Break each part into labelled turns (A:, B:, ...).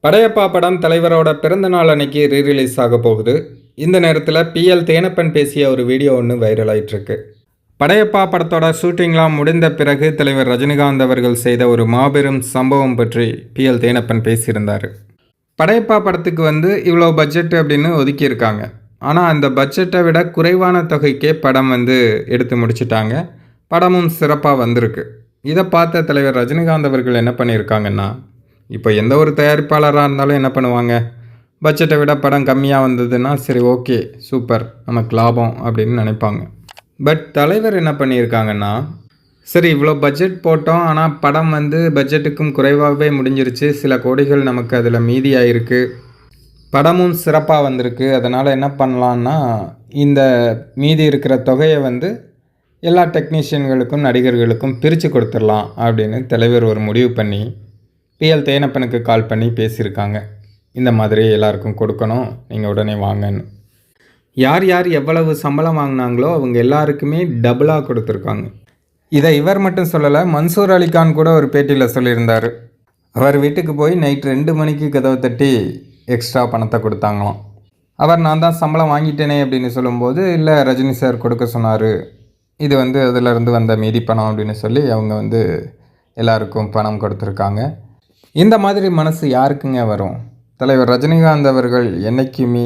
A: படையப்பா படம் தலைவரோட பிறந்தநாள் அன்னைக்கு ரீரிலீஸ் ஆக போகுது. இந்த நேரத்தில் பிஎல் தேனப்பன் பேசிய ஒரு வீடியோ ஒன்று வைரல் ஆயிட்டிருக்கு. படையப்பா படத்தோட ஷூட்டிங்லாம் முடிந்த பிறகு தலைவர் ரஜினிகாந்த் அவர்கள் செய்த ஒரு மாபெரும் சம்பவம் பற்றி பிஎல் தேனப்பன் பேசியிருந்தார். படையப்பா படத்துக்கு இவ்வளோ பட்ஜெட் அப்படின்னு ஒதுக்கியிருக்காங்க. ஆனால் அந்த பட்ஜெட்டை விட குறைவான தொகைக்கே படம் எடுத்து முடிச்சிட்டாங்க. படமும் சிறப்பாக வந்திருக்கு. இதை பார்த்த தலைவர் ரஜினிகாந்த் அவர்கள் என்ன பண்ணியிருக்காங்கன்னா, இப்போ எந்த ஒரு தயாரிப்பாளராக இருந்தாலும் என்ன பண்ணுவாங்க, பட்ஜெட்டை விட படம் கம்மியாக வந்ததுன்னா சரி ஓகே சூப்பர் நமக்கு லாபம் அப்படின்னு நினைப்பாங்க. பட் தலைவர் என்ன பண்ணியிருக்காங்கன்னா, சரி இவ்வளோ பட்ஜெட் போட்டோம், ஆனால் படம் பட்ஜெட்டுக்கும் குறைவாகவே முடிஞ்சிருச்சு, சில கோடிகள் நமக்கு அதில் மீதியாயிருக்கு, படமும் சிறப்பாக வந்திருக்கு, அதனால் என்ன பண்ணலான்னா இந்த மீதி இருக்கிற தொகையை எல்லா டெக்னீஷியன்களுக்கும் நடிகர்களுக்கும் பிரித்து கொடுத்துடலாம் அப்படின்னு தலைவர் ஒரு முடிவு பண்ணி பிஎல் தேனப்பனுக்கு கால் பண்ணி பேசியிருக்காங்க. இந்த மாதிரி எல்லாருக்கும் கொடுக்கணும், நீங்கள் உடனே வாங்கன்னு. யார் யார் எவ்வளவு சம்பளம் வாங்கினாங்களோ அவங்க எல்லாருக்குமே டபுளாக கொடுத்துருக்காங்க. இதை இவர் மட்டும் சொல்லலை, மன்சூர் அலிகான் கூட ஒரு பேட்டியில் சொல்லியிருந்தார். அவர் வீட்டுக்கு போய் நைட் 2 மணிக்கு கதவை தட்டி எக்ஸ்ட்ரா பணத்தை கொடுத்தாங்களாம். அவர் நான் தான் சம்பளம் வாங்கிட்டேனே அப்படின்னு சொல்லும்போது, இல்லை ரஜினி சார் கொடுக்க சொன்னார், இது அதிலிருந்து வந்த மீதி பணம் அப்படின்னு சொல்லி அவங்க எல்லாருக்கும் பணம் கொடுத்துருக்காங்க. இந்த மாதிரி மனசு யாருக்குங்க வரும்? தலைவர் ரஜினிகாந்த் அவர்கள் என்றைக்குமே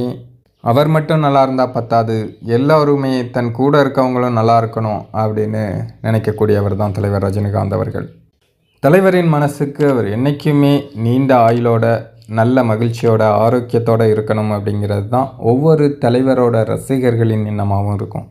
A: அவர் மட்டும் நல்லா இருந்தால் பத்தாது, எல்லோருமே தன் கூட இருக்கவங்களும் நல்லா இருக்கணும் அப்படின்னு நினைக்கக்கூடியவர் தான் தலைவர் ரஜினிகாந்த் அவர்கள். தலைவரின் மனசுக்கு அவர் என்றைக்குமே நீண்ட ஆயுளோட நல்ல மகிழ்ச்சியோட ஆரோக்கியத்தோடு இருக்கணும் அப்படிங்கிறது தான் ஒவ்வொரு தலைவரோட ரசிகர்களின் எண்ணமாகவும் இருக்கும்.